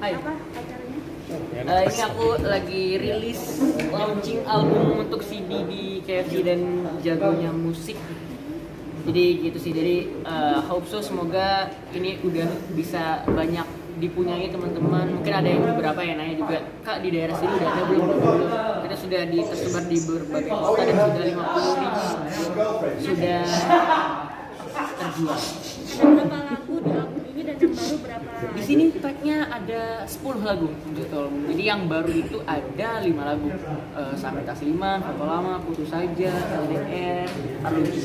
Hai. Apa acaranya? Ini aku lagi rilis launching album untuk CD di KFC dan Jagonya Musik. Jadi gitu sih. Jadi hope so semoga ini udah bisa banyak dipunyai teman-teman. Mungkin ada yang beberapa yang nanya juga, Kak di daerah sini udah ada belum? Kita sudah tersebar di berbagai kota dan sudah 50.000 sudah terjual. Ada berapa lagu di album ini dan yang baru berapa? Di sini tracknya ada 10 lagu gitu. Jadi yang baru itu ada 5 lagu. Sampai Tasliman, Foto Lama, Putus Saja, LDR, Arluji.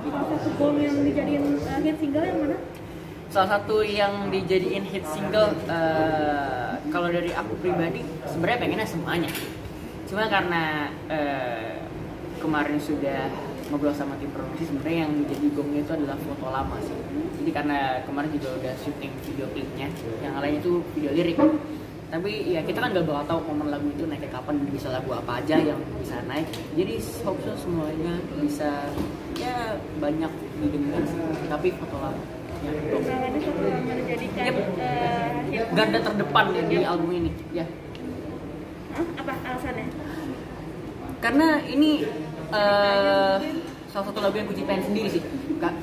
Salah satu bom yang dijadiin hit single yang mana? Salah satu yang dijadiin hit single kalau dari aku pribadi sebenarnya pengennya semuanya. Cuma karena kemarin sudah ngobrol sama tim produksi, sebenarnya yang jadi gongnya itu adalah Foto Lama sih. Jadi karena kemarin juga udah syuting video klipnya, yang lain itu video lirik. Tapi ya kita kan gak bakal tahu momen lagu itu naiknya kapan, bisa lagu apa aja yang bisa naik. Jadi hope so semuanya bisa ya banyak didengar. Tapi Foto Lama ya, Kekurangannya Foto Lama menjadikan hit. garda terdepan ya di album ini ya. Apa alasannya? Karena ini salah satu lagu yang ku ciptain sendiri sih, Kak.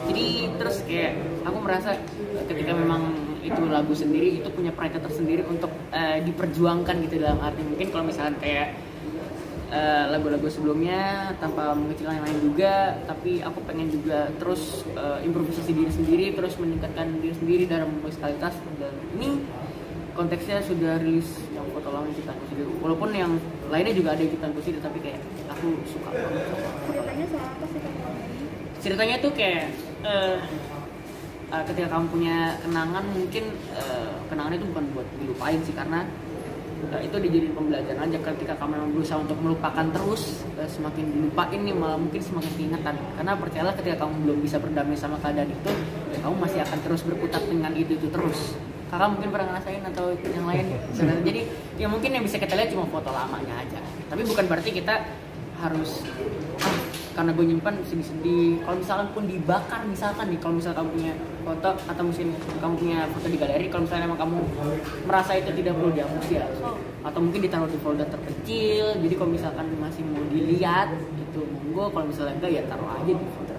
Jadi terus kayak aku merasa ketika memang itu lagu sendiri itu punya pride tersendiri untuk diperjuangkan gitu, dalam arti mungkin kalau misalkan kayak lagu-lagu sebelumnya tanpa mengecilkan yang lain juga, tapi aku pengen juga terus improvisasi diri sendiri, terus meningkatkan diri sendiri dalam musikalitas. Dan ini konteksnya sudah rilis yang Foto Lama yang kita sendiri, walaupun yang lainnya juga ada yang kita sendiri, tapi kayak aku suka banget. Ceritanya soal apa sih Foto Lama ini? Ceritanya tuh kayak ketika kamu punya kenangan, mungkin kenangan itu bukan buat dilupain sih, karena itu dijadiin pembelajaran aja. Ketika kamu memang berusaha untuk melupakan terus, semakin dilupain nih malah mungkin semakin diingatan. Karena percayalah ketika kamu belum bisa berdamai sama keadaan itu, ya kamu masih akan terus berkutat dengan itu terus. Kakak mungkin pernah ngerasain atau yang lain sebenarnya. Jadi ya mungkin yang bisa kita lihat cuma foto lamanya aja, tapi bukan berarti kita harus karena gue nyimpan sedih-sedih. Kalau misalkan pun dibakar, misalkan nih, kalau misalkan kamu punya foto atau mungkin kamu punya foto di galeri, kalau misalnya emang kamu merasa itu tidak perlu dihapus ya, atau mungkin ditaruh di folder terkecil. Jadi kalau misalkan masih mau dilihat itu monggo, kalau misalnya enggak ya taruh aja di folder,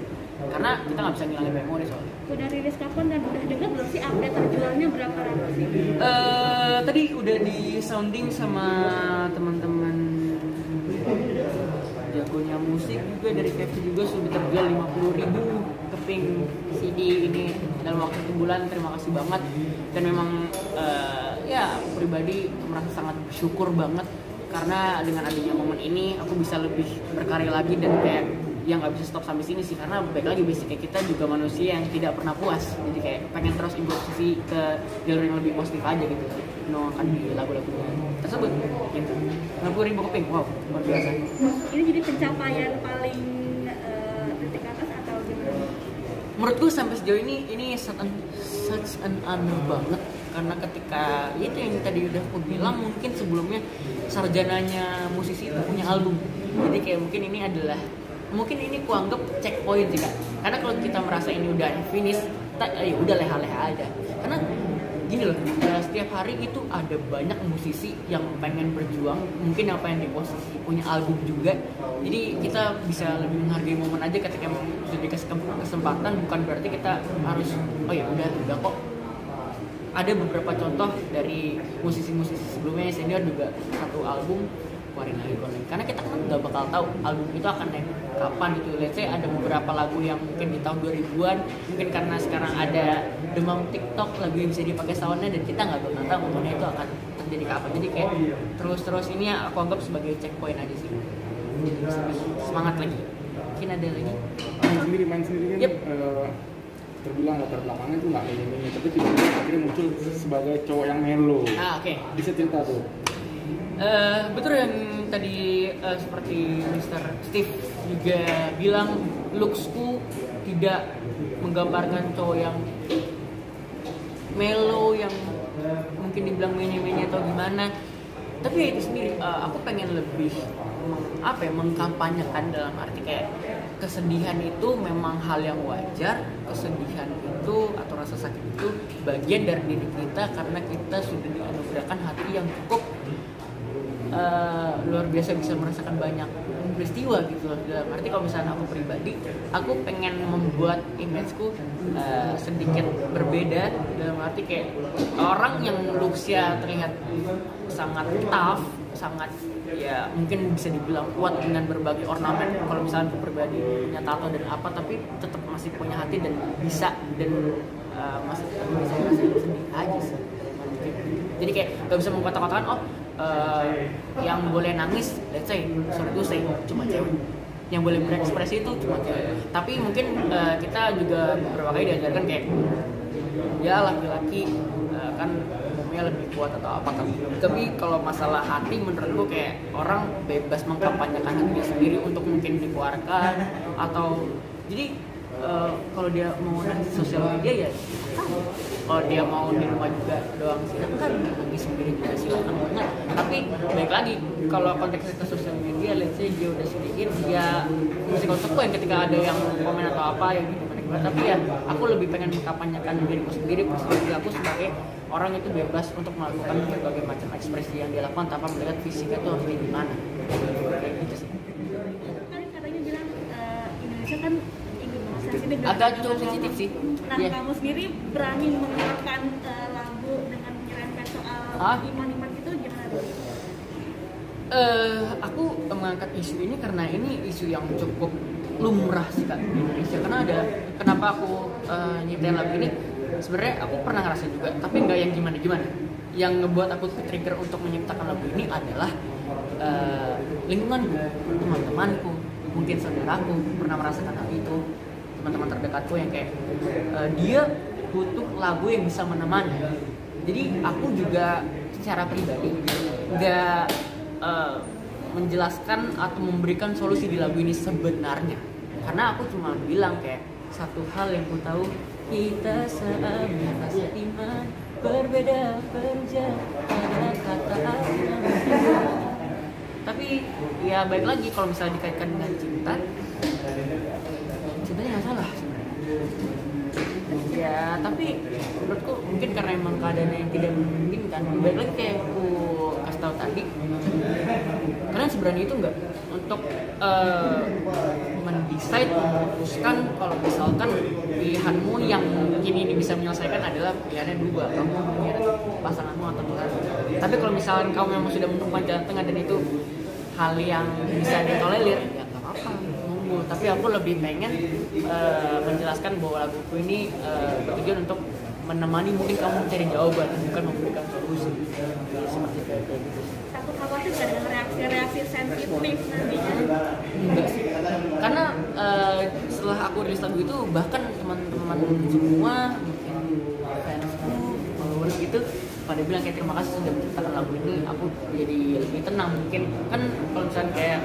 karena kita nggak bisa ngilangin memori soalnya. Udah rilis kapan dan udah dengar belum sih update terjualnya berapa ratus sih? Tadi udah di sounding sama teman-teman Jagonya Musik juga, dari KFC juga sudah terjual 50.000 keping CD ini dalam waktu 1 bulan. Terima kasih banget, dan memang ya aku pribadi merasa sangat bersyukur banget karena dengan adanya momen ini aku bisa lebih berkarya lagi, dan kayak yang nggak bisa stop sampai sini sih, karena baik lagi basicnya kita juga manusia yang tidak pernah puas, jadi kayak pengen terus improvisasi ke jalur yang lebih positif aja gitu, menuangkan di lagu-lagu tersebut gitu. 50.000 keping, wow, luar biasa. Ini jadi pencapaian paling titik atas atau gimana? Menurutku sampai sejauh ini such an honor banget, karena ketika itu yang tadi udah aku bilang, mungkin sebelumnya sarjananya musisi itu punya album, jadi kayak mungkin ini adalah kuanggap checkpoint sih Kak. Karena kalau kita merasa ini udah finish, ya udah leha-leha aja. Karena gini loh, setiap hari itu ada banyak musisi yang pengen berjuang, mungkin yang pengen di posisi punya album juga. Jadi kita bisa lebih menghargai momen aja ketika sudah dikasih kesempatan, bukan berarti kita harus oh ya udah kok. Ada beberapa contoh dari musisi-musisi sebelumnya yang senior juga satu album keluarin lagi. Karena kita kan nggak bakal tahu album itu akan naik kapan gitu. Let's say ada beberapa lagu yang mungkin di tahun 2000-an, mungkin karena sekarang ada demam TikTok, lagu yang bisa dipakai soundnya, dan kita nggak bakal tahu momennya itu akan terjadi kapan. Jadi kayak terus ini aku anggap sebagai checkpoint aja sih. Jadi bisa semangat lagi. Mungkin ada lagi. Main sendiri kan. Yep. Terbilang latar belakangnya tuh nggak ini, tapi tiba-tiba akhirnya muncul sebagai cowok yang melo. Oke. Bisa cerita tuh. Betul yang tadi seperti Mr. Steve juga bilang, looksku tidak menggambarkan cowok yang mellow, yang mungkin dibilang menye-menye atau gimana. Tapi ya itu sendiri, aku pengen lebih mengkampanyekan, dalam arti kayak kesedihan itu memang hal yang wajar. Kesedihan itu atau rasa sakit itu bagian dari diri kita karena kita sudah dianugerahkan hati yang cukup luar biasa, bisa merasakan banyak peristiwa gitu loh. Dalam arti kalau misalnya aku pribadi, aku pengen membuat imageku sedikit berbeda. Dalam arti kayak orang yang looks-nya terlihat sangat tough, sangat ya mungkin bisa dibilang kuat dengan berbagai ornamen. Kalau misalnya aku pribadi punya tato dan apa, tapi tetap masih punya hati dan bisa masih bisa ngerasain sedih aja sih. Jadi kayak gak bisa mengkotak-kotakan yang boleh nangis, let's say, sorry to say, cuma cewek. Yang boleh berekspresi itu cuma cewek. Tapi mungkin kita juga beberapa kali diajarkan kayak ya laki-laki kan umumnya lebih kuat atau apa kan. Tapi kalau masalah hati menurutku kayak orang bebas mengkampanyekan hatinya sendiri untuk mungkin dikeluarkan atau jadi kalau dia mau nangis di sosial media ya kalau dia mau di rumah juga doang silakan, nangis sendiri juga silakan banget. Tapi baik lagi kalau konteksnya ke sosial media, let's say dia udah sedikit dia masih konsekuen ketika ada yang komen atau apa yang gitu. Tapi ya aku lebih pengen mengkampanyekan diriku sendiri, persepsi aku sebagai orang itu bebas untuk melakukan berbagai macam ekspresi yang dia lakukan tanpa melihat fisiknya itu harus di mana. Kayak gitu sih. Kan katanya bilang Indonesia kan sensitif agak cukup sensitif sih. Nah, kamu sendiri berani mengeluarkan lagu dengan menyerempet soal iman-iman itu gimana tuh? Aku mengangkat isu ini karena ini isu yang cukup lumrah sih Kak di Indonesia. Karena kenapa aku nyiptain lagu ini? Sebenarnya aku pernah ngerasain juga, tapi nggak yang gimana-gimana. Yang ngebuat aku trigger untuk menciptakan lagu ini adalah lingkunganku, teman-temanku, mungkin saudaraku pernah merasakan hal itu. Teman-teman terdekatku yang kayak dia butuh lagu yang bisa menemani. Jadi aku juga secara pribadi nggak menjelaskan atau memberikan solusi di lagu ini sebenarnya, karena aku cuma bilang kayak satu hal yang ku tahu, kita sama rasa iman berbeda perjalanan kata tapi ya baik lagi kalau misalnya dikaitkan dengan cinta, cintanya nggak salah sebenarnya. Ya tapi menurutku mungkin karena emang keadaannya yang tidak memungkinkan. Baik lagi kayak aku kasih tahu tadi, kalian seberani itu nggak untuk mendesain, memutuskan kalau misalkan pilihanmu yang mungkin ini bisa menyelesaikan adalah pilihannya dua, kamu punya pasanganmu atau Tuhan. Tapi kalau misalkan kamu memang sudah menemukan jalan tengah dan itu hal yang bisa ditolerir, ya nggak apa-apa, nunggu. Tapi aku lebih pengen menjelaskan bahwa laguku ini bertujuan untuk menemani mungkin kamu mencari jawaban, bukan memberikan solusi. Seperti kayak gitu. Takut khawatir nggak dengan reaksi sensitif nantinya? Enggak sih, karena setelah aku rilis lagu itu bahkan teman-teman semua, mungkin fansku, followers gitu pada bilang kayak terima kasih sudah menciptakan lagu ini, aku jadi lebih tenang. Mungkin kan kalau misalnya kayak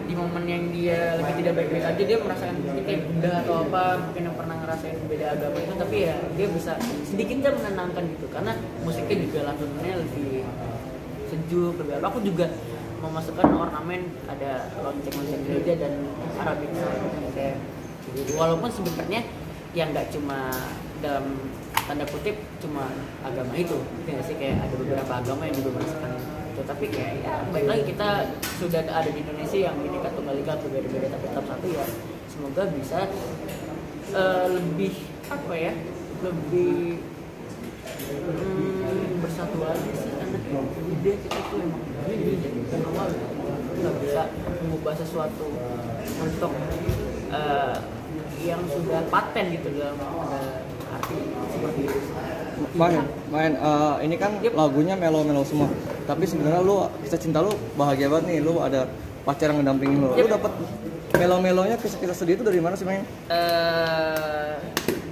di momen yang dia lagi tidak baik-baik aja, dia merasakan kayak bunda atau apa, mungkin yang pernah ngerasain beda agama itu, tapi ya dia bisa sedikitnya menenangkan gitu, karena musiknya juga lagunya lebih sejuk, lebih apa. Aku juga memasukkan ornamen, ada lonceng-lonceng gereja dan Arabic kayak gitu. Walaupun sebenarnya yang nggak cuma dalam tanda kutip cuma agama itu, nggak sih, kayak ada beberapa agama yang juga merasakan itu. Tapi kayak ya baik lagi kita sudah ada di Indonesia yang Bhinneka Tunggal Ika, berbeda-beda tapi tetap satu ya. Semoga bisa lebih apa ya, lebih bersatu lagi sih, karena ide kita tuh emang ini dari awal nggak bisa mengubah sesuatu untuk yang sudah paten gitu dalam arti seperti itu. Main ini kan lagunya melo-melo semua, tapi sebenarnya lu kisah cinta lu bahagia banget nih, lu ada pacar yang ngedampingin lu. Lu dapet melo-melonya kisah sedih itu dari mana sih, Main?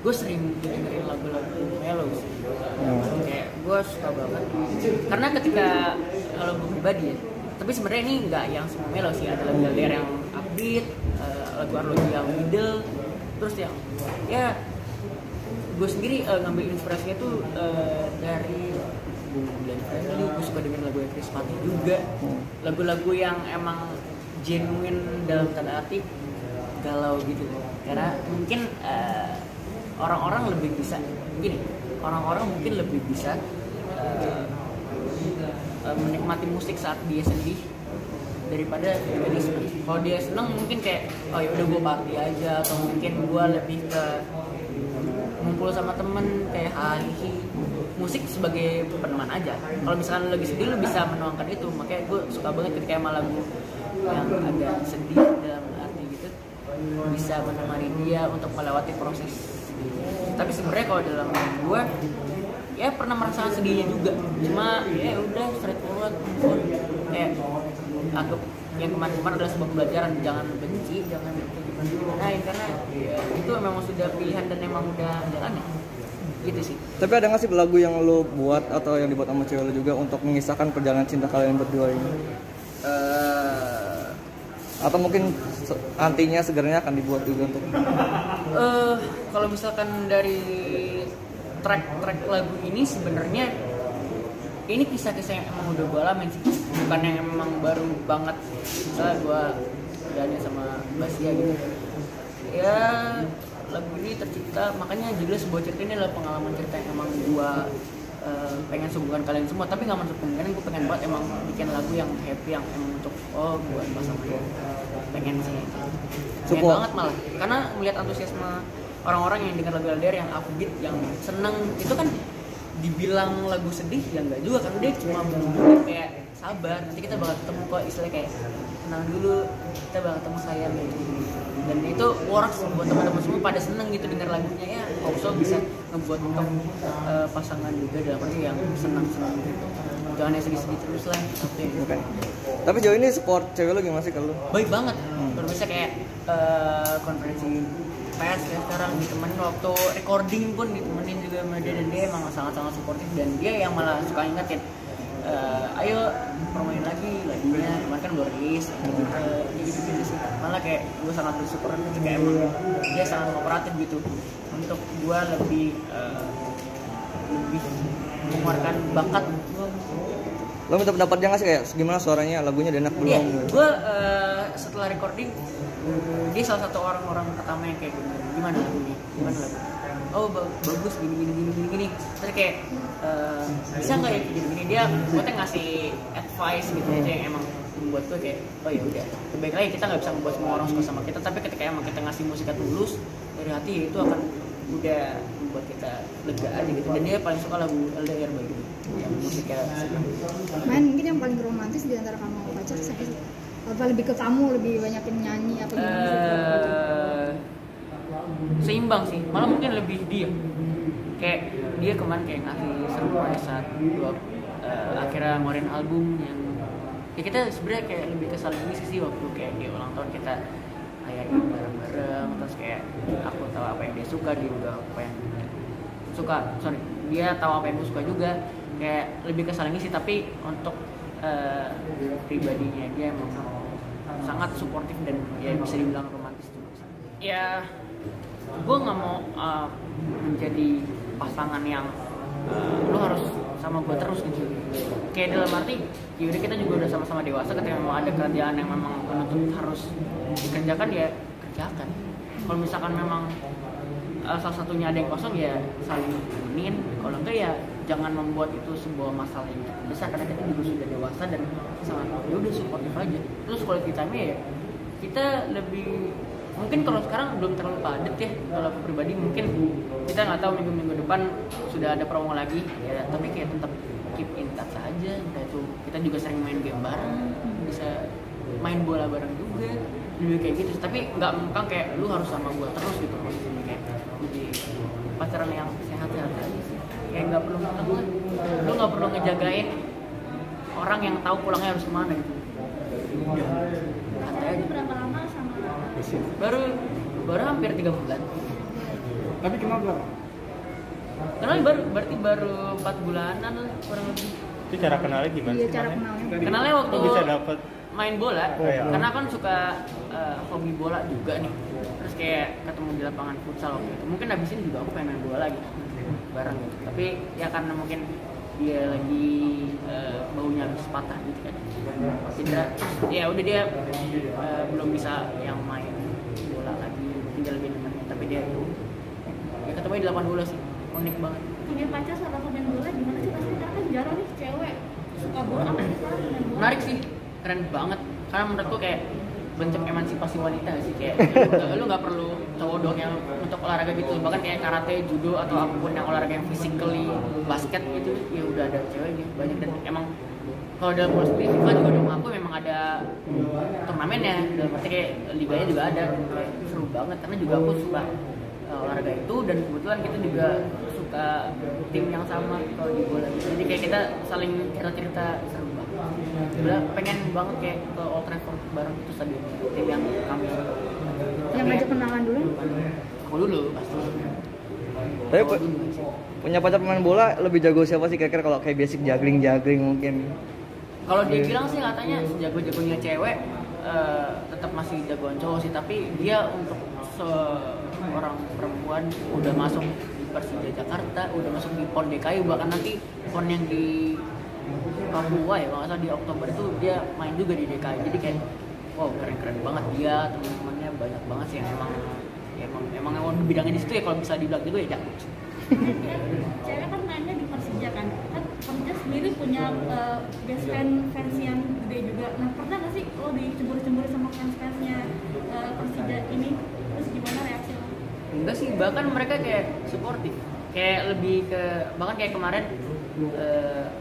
Gue sering dengerin lagu-lagu melo sih. Kayak gue suka banget karena ketika kalau gue pribadi ya, tapi sebenarnya ini nggak yang semua melo sih, ada lagu yang upbeat, lagu yang middle, terus yang ya gue sendiri ngambil inspirasinya tuh dari Glenn Fredly. Gue suka dengan lagu yang Chris Patti juga, lagu-lagu yang emang genuine dalam tanda arti galau gitu. Karena mungkin orang-orang mungkin lebih bisa menikmati musik saat dia sedih daripada ketika dia senang. Kalau dia senang mungkin kayak oh ya udah gue party aja, atau mungkin gue lebih ke ngumpul sama temen kayak hahihi. Musik sebagai peneman aja. Kalau misalkan lagi sedih lu bisa menuangkan itu. Makanya gue suka banget ketika emang lagu yang agak sedih dalam arti gitu bisa menemani dia untuk melewati proses. Tapi sebenarnya kalau dalam gue ya pernah merasakan sedihnya juga. Cuma ya udah straightforward. Kayak anggap yang kemarin-kemarin adalah sebuah pelajaran, jangan benci, jangan gimana, karena ya, itu memang sudah pilihan dan memang udah jalannya. Gitu sih. Tapi ada nggak sih lagu yang lo buat atau yang dibuat sama cewek lo juga untuk mengisahkan perjalanan cinta kalian berdua ini? Atau mungkin antinya sebenarnya akan dibuat juga untuk? Kalau misalkan dari track lagu ini sebenarnya ini kisah-kisah yang emang udah gue alamin sih, bukan yang emang baru banget. Misalnya gue jalannya sama Basia gitu. Ya lagu ini tercipta, makanya judulnya sebuah cerita ini adalah pengalaman cerita yang emang gue pengen suguhkan kalian semua. Tapi nggak masuk kemungkinan gue pengen buat emang bikin lagu yang happy, yang emang untuk buat pasangan gue pengen sih, pengen banget malah. Karena melihat antusiasme orang-orang yang dengar lagu LDR yang upbeat, yang seneng, itu kan dibilang lagu sedih ya enggak juga, karena dia cuma bener kayak sabar, nanti kita bakal ketemu kok, istilahnya kayak tenang dulu, kita bakal ketemu sayang gitu. Dan itu works buat teman-teman semua pada seneng gitu dengar lagunya, ya also bisa ngebuat untuk pasangan juga dalam arti yang senang-senang gitu. Jangan yang sedih-sedih terus lah. Tapi jauh ini support cewek lo gimana sih kalau? Baik banget. Kalau misalnya kayak konferensi pers ya sekarang ditemenin, waktu recording pun ditemenin juga sama dia, dan dia emang sangat-sangat suportif, dan dia yang malah suka ingetin ayo promoin lagi lagunya, kemarin kan baru rilis gitu sih. Malah kayak gue sangat bersyukur ketika emang dia sangat kooperatif gitu untuk gue lebih mengeluarkan bakat. Lo minta pendapatnya nggak sih kayak gimana suaranya, lagunya udah enak belum? Iya, gue setelah recording dia salah satu orang pertama yang kayak gimana lagunya, oh bagus gini. Terus kayak bisa nggak ya gini, dia buatnya ngasih advice gitu aja yang emang membuat gue kayak oh ya udah, terbaik lagi kita nggak bisa membuat semua orang suka sama kita, tapi ketika emang kita ngasih musiknya tulus dari hati, ya itu akan udah membuat kita lega aja gitu. Dan dia paling suka lagu LDR bagi yang musiknya main. Mungkin yang paling romantis di antara kamu sama pacar siapa sih? Apa lebih ke kamu, lebih banyakin nyanyi apa gimana? Seimbang sih, malah mungkin lebih dia. Kayak dia kemarin kayak ngasih surprise saat akhirnya ngeluarin album yang ya kita sebenarnya kayak lebih ke saling ngisi sih, waktu kayak dia ulang tahun kita rayain bareng-bareng, terus kayak aku tahu apa yang dia suka, dia juga apa yang suka, dia tahu apa yang gue suka juga, kayak lebih ke saling ngisi. Tapi untuk pribadinya dia emang sangat suportif dan ya bisa dibilang romantis juga. Ya gue nggak mau menjadi pasangan yang lu harus sama gue terus gitu. Kayak dalam arti yaudah kita juga udah sama-sama dewasa, ketika memang ada kerjaan yang memang menuntut harus dikerjakan ya kerjakan. Kalau misalkan memang salah satunya ada yang kosong ya saling nemenin, kalau enggak ya jangan membuat itu sebuah masalah yang cukup besar, karena kita juga sudah dewasa dan sangat ya udah supportif aja. Terus quality time ya kita lebih, mungkin kalau sekarang belum terlalu padat ya, kalau aku pribadi mungkin kita nggak tahu minggu depan sudah ada promo lagi ya, tapi kayak tetap keep in touch aja. Entah itu kita juga sering main game bareng, bisa main bola bareng juga, lebih kayak gitu. Tapi nggak mengkang kayak lu harus sama gua terus gitu, maksudnya kayak jadi pacaran yang sehat-sehat aja sih. Kayak nggak perlu ngutang lah, lu nggak perlu ngejagain orang yang tahu pulangnya harus kemana gitu. Santai aja. Berapa lama sama? Baru hampir 3 bulan. Tapi kenal berapa? Kenal berarti baru 4 bulanan lah kurang lebih. Itu cara kenalnya gimana? Iya, sih cara namanya? kenalnya. Kenalnya waktu bisa dapet main bola, iya. karena kan suka hobi bola juga nih. Terus kayak ketemu di lapangan futsal waktu itu. Mungkin abis ini juga aku pengen main bola lagi bareng gitu. Tapi ya karena mungkin dia lagi baunya habis patah gitu kan. Tidak, ya udah dia belum bisa yang main bola dia tuh. Ya ketemu di lapangan bola sih, unik banget. Punya pacar setelah pemain bola gimana sih rasanya? Karena kan jarang nih cewek suka bola apa sih sekarang main bola. Menarik sih, keren banget. Karena menurutku kayak bentuk emansipasi wanita sih, kayak lu nggak perlu cowok doang yang untuk olahraga gitu, bahkan kayak karate, judo atau apapun yang olahraga yang physically, basket gitu ya udah ada ceweknya banyak. Dan emang kalau dalam bola sendiri FIFA juga udah ngaku memang ada turnamennya, dalam arti kayak liganya juga ada, dan kayak seru banget karena juga aku suka olahraga itu, dan kebetulan kita juga suka tim yang sama kalau di bola gitu. Jadi kayak kita saling cerita-cerita, seru banget. Udah pengen banget kayak ke Old Trafford bareng itu stadion tim yang kami suka. Yang ngajak kenalan dulu? Aku dulu pasti. Tapi punya pacar pemain bola lebih jago siapa sih kira-kira kalau kayak basic juggling mungkin? Kalau dia bilang sih katanya sejago-jagonya cewek tetap masih jagoan cowok sih, tapi dia untuk seorang perempuan udah masuk di Persija Jakarta, udah masuk di PON DKI, bahkan nanti PON yang di Papua ya, kalau nggak salah di Oktober itu dia main juga di DKI. Jadi kayak wow, keren banget dia, teman-temannya banyak banget sih yang emang di bidangnya di situ ya, kalau bisa dibilang gitu ya jago. Cewek kan mainnya di Persija kan Persija sendiri punya best fans yang gede juga. Nah pernah nggak sih lo dicemburu sama fansnya Persija ini, terus gimana reaksi lo? Enggak sih, bahkan mereka kayak suportif, kayak lebih ke, bahkan kayak kemarin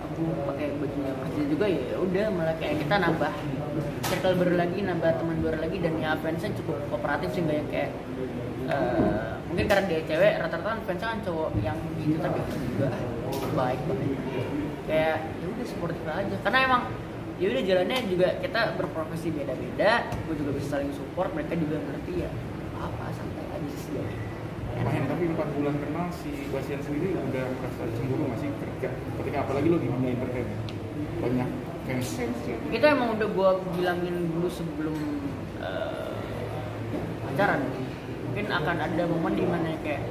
aku pakai bajunya Persija juga, ya udah malah kayak kita nambah circle baru lagi, nambah teman baru lagi, dan ya fansnya cukup kooperatif sih, nggak yang kayak mungkin karena dia cewek, rata-rata kan fansnya kan cowok yang gitu, tapi juga baik banget, kayak ya udah suportif aja, karena emang ya udah jalannya juga kita berprofesi beda-beda, gue juga bisa saling support, mereka juga ngerti ya apa santai aja sih. Tapi 4 bulan kenal si Basian sendiri udah merasa cemburu nggak sih ketika apalagi lo di dunia internet banyak fans? Itu emang udah gue bilangin dulu sebelum pacaran. Mungkin akan ada momen dimana kayak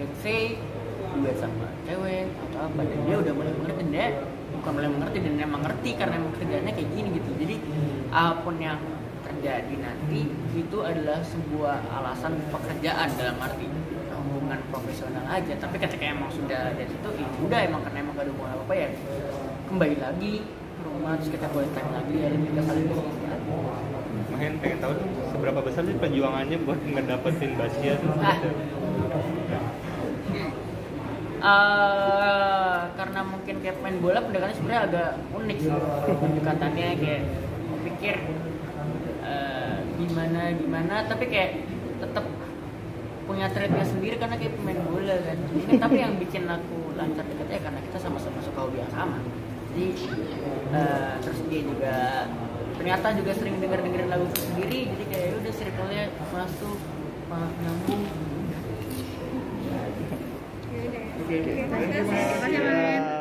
let's say duet sama cewek atau apa, dan dia udah mulai mengerti, dia bukan mulai mengerti, dan emang ngerti karena emang kerjaannya kayak gini gitu. Jadi apapun yang terjadi nanti itu adalah sebuah alasan pekerjaan, dalam arti hubungan profesional aja. Tapi ketika emang sudah dari itu ya udah, emang karena emang gak ada hubungan apa ya kembali lagi ke rumah, terus kita boleh tanya lagi ya, kita saling diskusi lagi. Mahen pengen tahu seberapa besar sih perjuangannya buat ngedapetin Basian? Karena mungkin kayak main bola pendekatannya sebenarnya agak unik sih. Pendekatannya kayak pikir gimana, tapi kayak tetap punya trade-nya sendiri karena kayak pemain bola kan. Ini tapi yang bikin aku lancar dekatnya karena kita sama-sama suka hobi yang sama. Jadi terus dia juga ternyata juga sering dengerin lagu sendiri, jadi kayak udah circle-nya masuk, nyambung. Oke, terima kasih.